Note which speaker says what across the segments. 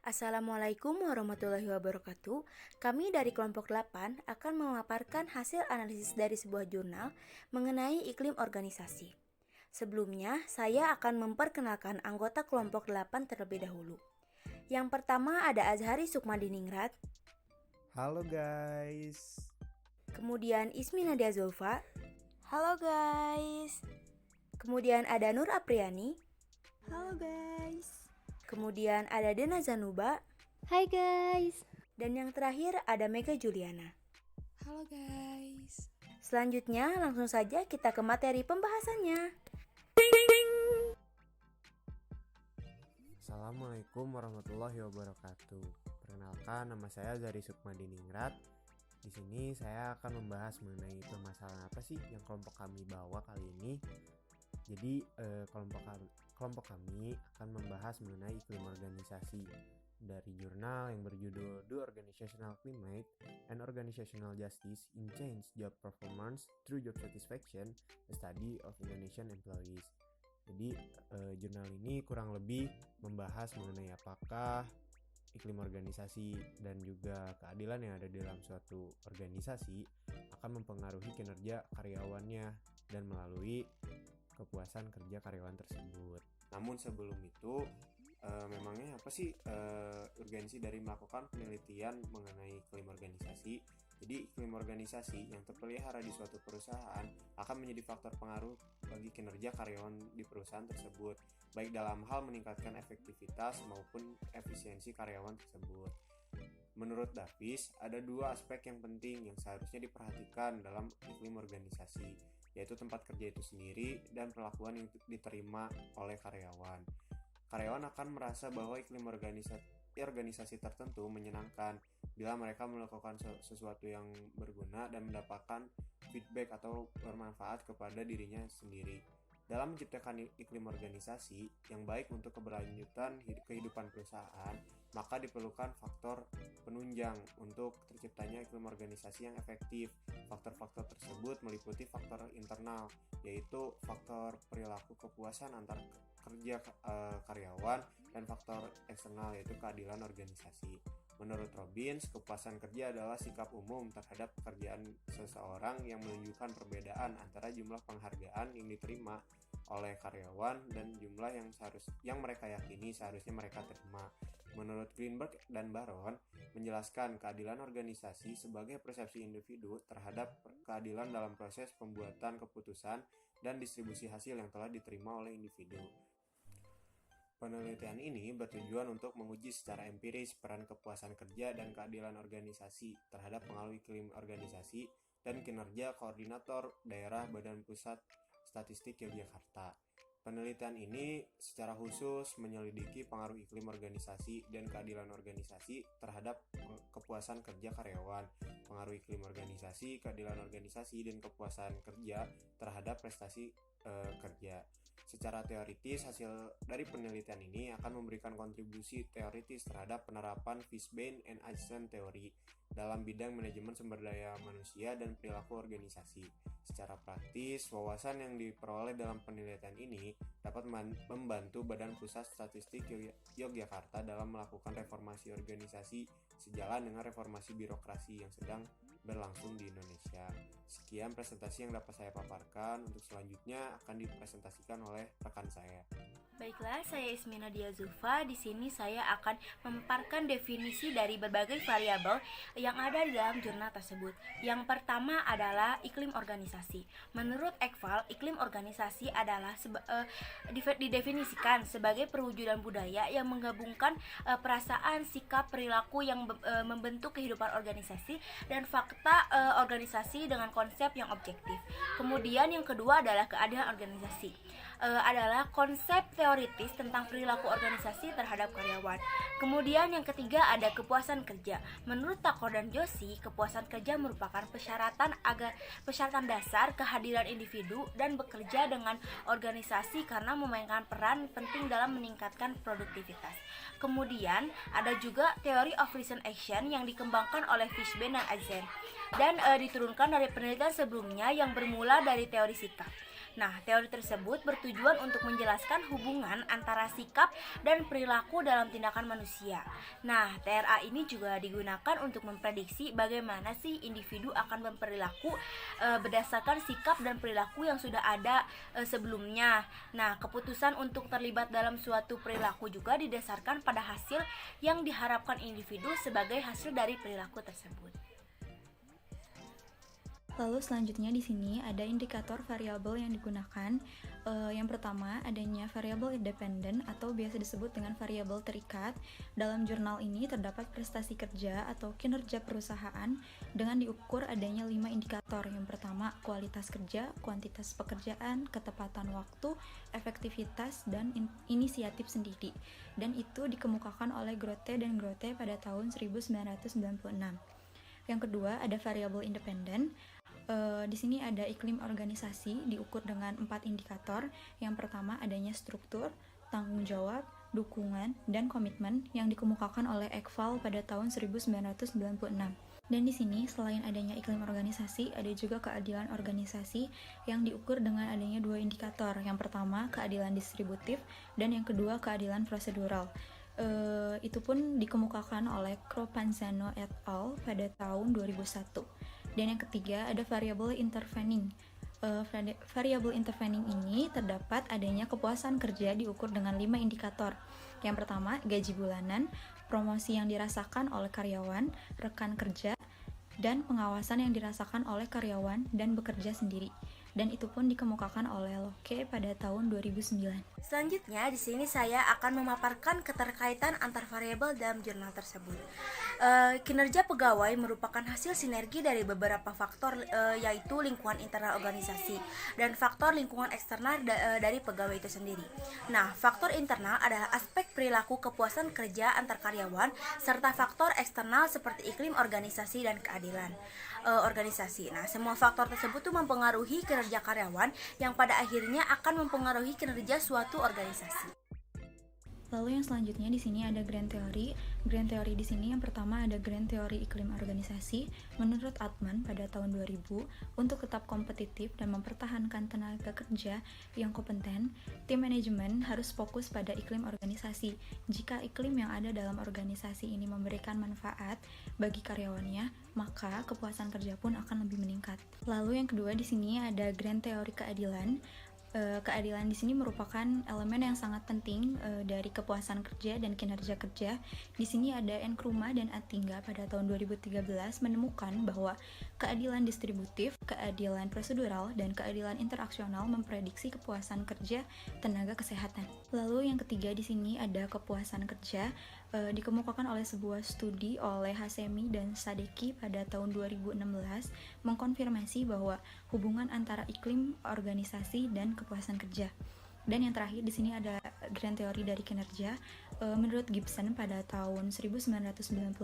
Speaker 1: Assalamualaikum warahmatullahi wabarakatuh. Kami dari kelompok 8 akan memaparkan hasil analisis dari sebuah jurnal mengenai iklim organisasi. Sebelumnya, saya akan memperkenalkan anggota kelompok 8 terlebih dahulu. Yang pertama ada Azhari Sukmadiningrat,
Speaker 2: Halo guys.
Speaker 1: kemudian Ismi Nadia Zulfa. Halo guys. Kemudian ada Nur Apriani.
Speaker 3: Halo guys.
Speaker 1: Kemudian ada Dena Zanuba.
Speaker 3: Hai guys.
Speaker 1: Dan yang terakhir ada Mega Juliana.
Speaker 3: Halo guys.
Speaker 1: Selanjutnya langsung saja kita ke materi pembahasannya.
Speaker 2: Assalamualaikum warahmatullahi wabarakatuh. Perkenalkan, nama saya Zari Sukmadiningrat. Di sini saya akan membahas mengenai permasalahan apa sih yang kelompok kami bawa kali ini. Jadi kelompok kami akan membahas mengenai iklim organisasi dari jurnal yang berjudul The Organizational Climate and Organizational Justice in Change Job Performance Through Job Satisfaction, a Study of Indonesian Employees. Jadi jurnal ini kurang lebih membahas mengenai apakah iklim organisasi dan juga keadilan yang ada dalam suatu organisasi akan mempengaruhi kinerja karyawannya dan melalui kepuasan kerja karyawan tersebut. Namun sebelum itu, memangnya apa sih urgensi dari melakukan penelitian mengenai iklim organisasi? Jadi iklim organisasi yang terpelihara di suatu perusahaan akan menjadi faktor pengaruh bagi kinerja karyawan di perusahaan tersebut, baik dalam hal meningkatkan efektivitas maupun efisiensi karyawan tersebut. Menurut Davis, ada dua aspek yang penting yang seharusnya diperhatikan dalam iklim organisasi, yaitu tempat kerja itu sendiri dan perlakuan yang diterima oleh karyawan. Karyawan akan merasa bahwa iklim organisasi tertentu menyenangkan bila mereka melakukan sesuatu yang berguna dan mendapatkan feedback atau bermanfaat kepada dirinya sendiri. Dalam menciptakan iklim organisasi yang baik untuk keberlanjutan kehidupan perusahaan, maka diperlukan faktor penunjang untuk terciptanya iklim organisasi yang efektif. Faktor-faktor tersebut meliputi faktor internal, yaitu faktor perilaku kepuasan antar kerja karyawan, dan faktor eksternal, yaitu keadilan organisasi. Menurut Robbins, kepuasan kerja adalah sikap umum terhadap pekerjaan seseorang yang menunjukkan perbedaan antara jumlah penghargaan yang diterima oleh karyawan dan jumlah yang mereka yakini seharusnya mereka terima. Menurut Greenberg dan Baron, menjelaskan keadilan organisasi sebagai persepsi individu terhadap keadilan dalam proses pembuatan keputusan dan distribusi hasil yang telah diterima oleh individu. Penelitian ini bertujuan untuk menguji secara empiris peran kepuasan kerja dan keadilan organisasi terhadap pengaruh iklim organisasi dan kinerja koordinator daerah Badan Pusat Statistik Yogyakarta. Penelitian ini secara khusus menyelidiki pengaruh iklim organisasi dan keadilan organisasi terhadap kepuasan kerja karyawan, pengaruh iklim organisasi, keadilan organisasi, dan kepuasan kerja terhadap prestasi kerja. Secara teoritis, hasil dari penelitian ini akan memberikan kontribusi teoritis terhadap penerapan Fishbane and Ashton Theory dalam bidang manajemen sumber daya manusia dan perilaku organisasi. Secara praktis, wawasan yang diperoleh dalam penelitian ini dapat membantu Badan Pusat Statistik Yogyakarta dalam melakukan reformasi organisasi sejalan dengan reformasi birokrasi yang sedang berlangsung di Indonesia. Sekian presentasi yang dapat saya paparkan. Untuk selanjutnya akan dipresentasikan oleh rekan saya.
Speaker 1: Baiklah, saya Ismi Nadia Zulfa. Di sini saya akan memaparkan definisi dari berbagai variabel yang ada di dalam jurnal tersebut. Yang pertama adalah iklim organisasi. Menurut Ekval, iklim organisasi adalah didefinisikan sebagai perwujudan budaya yang menggabungkan perasaan, sikap, perilaku yang membentuk kehidupan organisasi dan fakta organisasi dengan konsep yang objektif. Kemudian yang kedua adalah keadilan organisasi. Adalah konsep teoritis tentang perilaku organisasi terhadap karyawan. Kemudian yang ketiga ada kepuasan kerja. Menurut Takor dan Joshi, kepuasan kerja merupakan persyaratan dasar kehadiran individu dan bekerja dengan organisasi karena memainkan peran penting dalam meningkatkan produktivitas. Kemudian ada juga teori of reason action yang dikembangkan oleh Fishbane dan Ashton dan diturunkan dari penelitian sebelumnya yang bermula dari teori sikap. Nah, teori tersebut bertujuan untuk menjelaskan hubungan antara sikap dan perilaku dalam tindakan manusia. Nah, TRA ini juga digunakan untuk memprediksi bagaimana sih individu akan berperilaku berdasarkan sikap dan perilaku yang sudah ada sebelumnya. Nah, keputusan untuk terlibat dalam suatu perilaku juga didasarkan pada hasil yang diharapkan individu sebagai hasil dari perilaku tersebut.
Speaker 3: Lalu selanjutnya di sini ada indikator variabel yang digunakan. Yang pertama adanya variabel independen atau biasa disebut dengan variabel terikat. Dalam jurnal ini terdapat prestasi kerja atau kinerja perusahaan dengan diukur adanya 5 indikator. Yang pertama kualitas kerja, kuantitas pekerjaan, ketepatan waktu, efektivitas, dan inisiatif sendiri. Dan itu dikemukakan oleh Grote dan Grote pada tahun 1996. Yang kedua ada variabel independen. Di sini ada iklim organisasi diukur dengan 4 indikator. Yang pertama adanya struktur, tanggung jawab, dukungan, dan komitmen yang dikemukakan oleh Ekval pada tahun 1996. Dan di sini selain adanya iklim organisasi, ada juga keadilan organisasi yang diukur dengan adanya 2 indikator. Yang pertama keadilan distributif dan yang kedua keadilan prosedural. Itu pun dikemukakan oleh Cropanzano et al. Pada tahun 2001. Dan yang ketiga ada variabel intervening. Variabel intervening ini terdapat adanya kepuasan kerja diukur dengan 5 indikator. Yang pertama gaji bulanan, promosi yang dirasakan oleh karyawan, rekan kerja, dan pengawasan yang dirasakan oleh karyawan dan bekerja sendiri. Dan itu pun dikemukakan oleh Locke pada tahun 2009.
Speaker 1: Selanjutnya, di sini saya akan memaparkan keterkaitan antar variabel dalam jurnal tersebut. Kinerja pegawai merupakan hasil sinergi dari beberapa faktor, yaitu lingkungan internal organisasi dan faktor lingkungan eksternal dari pegawai itu sendiri. Nah, faktor internal adalah aspek perilaku kepuasan kerja antar karyawan serta faktor eksternal seperti iklim organisasi dan keadilan organisasi. Nah, semua faktor tersebut tuh mempengaruhi kinerja karyawan yang pada akhirnya akan mempengaruhi kinerja suatu organisasi.
Speaker 3: Lalu yang selanjutnya di sini ada grand theory. Grand theory di sini yang pertama ada grand theory iklim organisasi. Menurut Altman pada tahun 2000, untuk tetap kompetitif dan mempertahankan tenaga kerja yang kompeten, tim manajemen harus fokus pada iklim organisasi. Jika iklim yang ada dalam organisasi ini memberikan manfaat bagi karyawannya, maka kepuasan kerja pun akan lebih meningkat. Lalu yang kedua di sini ada grand theory keadilan. Keadilan di sini merupakan elemen yang sangat penting dari kepuasan kerja dan kinerja kerja. Di sini ada Nkrumah dan Attinga pada tahun 2013 menemukan bahwa keadilan distributif, keadilan prosedural, dan keadilan interaksional memprediksi kepuasan kerja tenaga kesehatan. Lalu yang ketiga di sini ada kepuasan kerja. Dikemukakan oleh sebuah studi oleh Hasemi dan Sadeki pada tahun 2016 mengkonfirmasi bahwa hubungan antara iklim organisasi dan kepuasan kerja. Dan yang terakhir di sini ada grand teori dari kinerja. Menurut Gibson pada tahun 1998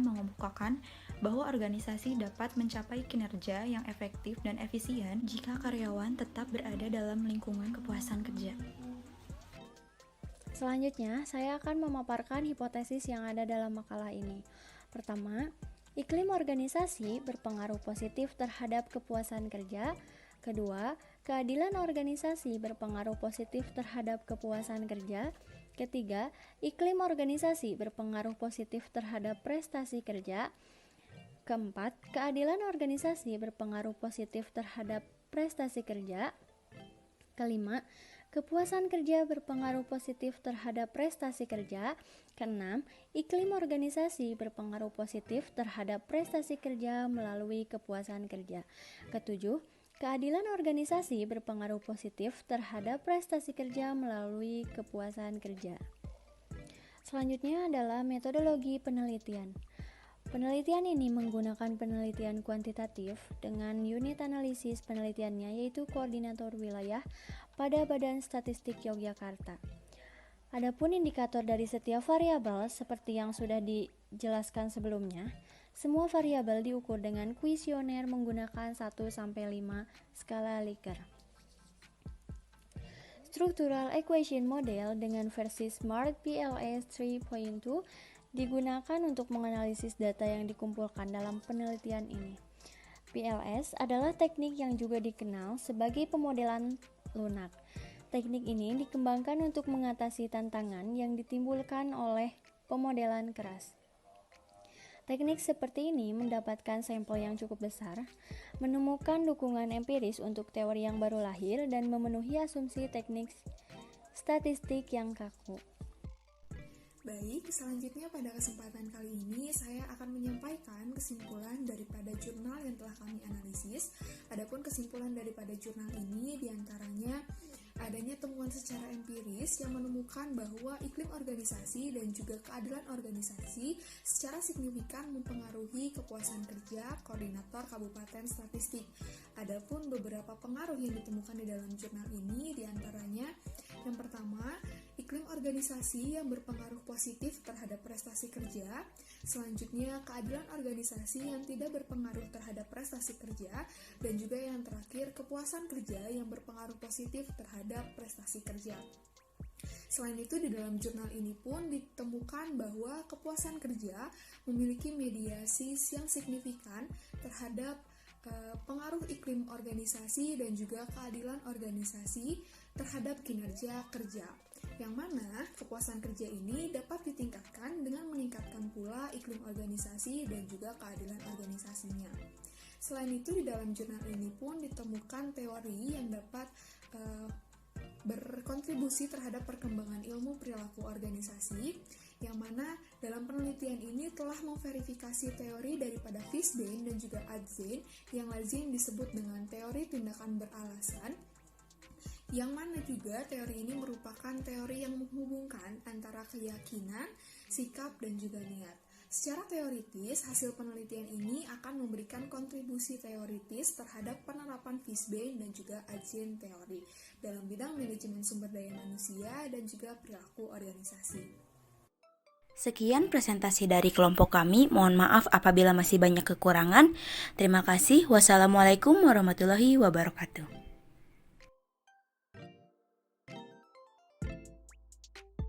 Speaker 3: mengemukakan bahwa organisasi dapat mencapai kinerja yang efektif dan efisien jika karyawan tetap berada dalam lingkungan kepuasan kerja.
Speaker 4: Selanjutnya, saya akan memaparkan hipotesis yang ada dalam makalah ini. Pertama, iklim organisasi berpengaruh positif terhadap kepuasan kerja. Kedua, keadilan organisasi berpengaruh positif terhadap kepuasan kerja. Ketiga, iklim organisasi berpengaruh positif terhadap prestasi kerja. Keempat, keadilan organisasi berpengaruh positif terhadap prestasi kerja. Kelima, kepuasan kerja berpengaruh positif terhadap prestasi kerja. Keenam, iklim organisasi berpengaruh positif terhadap prestasi kerja melalui kepuasan kerja. Ketujuh, keadilan organisasi berpengaruh positif terhadap prestasi kerja melalui kepuasan kerja. Selanjutnya adalah metodologi penelitian. Penelitian ini menggunakan penelitian kuantitatif dengan unit analisis penelitiannya yaitu koordinator wilayah pada Badan Statistik Yogyakarta. Adapun indikator dari setiap variabel seperti yang sudah dijelaskan sebelumnya, semua variabel diukur dengan kuesioner menggunakan 1-5 skala Likert. Structural Equation Model dengan versi Smart PLS 3.2 digunakan untuk menganalisis data yang dikumpulkan dalam penelitian ini. PLS adalah teknik yang juga dikenal sebagai pemodelan lunak. Teknik ini dikembangkan untuk mengatasi tantangan yang ditimbulkan oleh pemodelan keras. Teknik seperti ini mendapatkan sampel yang cukup besar, menemukan dukungan empiris untuk teori yang baru lahir, dan memenuhi asumsi teknik statistik yang kaku.
Speaker 5: Baik, selanjutnya pada kesempatan kali ini saya akan menyampaikan kesimpulan daripada jurnal yang telah kami analisis. Adapun kesimpulan daripada jurnal ini diantaranya adanya temuan secara empiris yang menemukan bahwa iklim organisasi dan juga keadilan organisasi secara signifikan mempengaruhi kepuasan kerja koordinator kabupaten statistik. Adapun beberapa pengaruh yang ditemukan di dalam jurnal ini diantaranya yang pertama, iklim organisasi yang berpengaruh positif terhadap prestasi kerja. Selanjutnya, keadilan organisasi yang tidak berpengaruh terhadap prestasi kerja. Dan juga yang terakhir, kepuasan kerja yang berpengaruh positif terhadap prestasi kerja. Selain itu, di dalam jurnal ini pun ditemukan bahwa kepuasan kerja memiliki mediasi yang signifikan terhadap pengaruh iklim organisasi dan juga keadilan organisasi terhadap kinerja kerja, yang mana kepuasan kerja ini dapat ditingkatkan dengan meningkatkan pula iklim organisasi dan juga keadilan organisasinya. Selain itu, di dalam jurnal ini pun ditemukan teori yang dapat berkontribusi terhadap perkembangan ilmu perilaku organisasi, yang mana dalam penelitian ini telah memverifikasi teori daripada Fishbein dan juga Atzane yang lazim disebut dengan teori tindakan beralasan, yang mana juga teori ini merupakan teori yang menghubungkan antara keyakinan, sikap, dan juga niat. Secara teoritis, hasil penelitian ini akan memberikan kontribusi teoritis terhadap penerapan Fishbein dan juga Atzane teori dalam bidang manajemen sumber daya manusia dan juga perilaku organisasi.
Speaker 1: Sekian presentasi dari kelompok kami. Mohon maaf apabila masih banyak kekurangan. Terima kasih. Wassalamualaikum warahmatullahi wabarakatuh.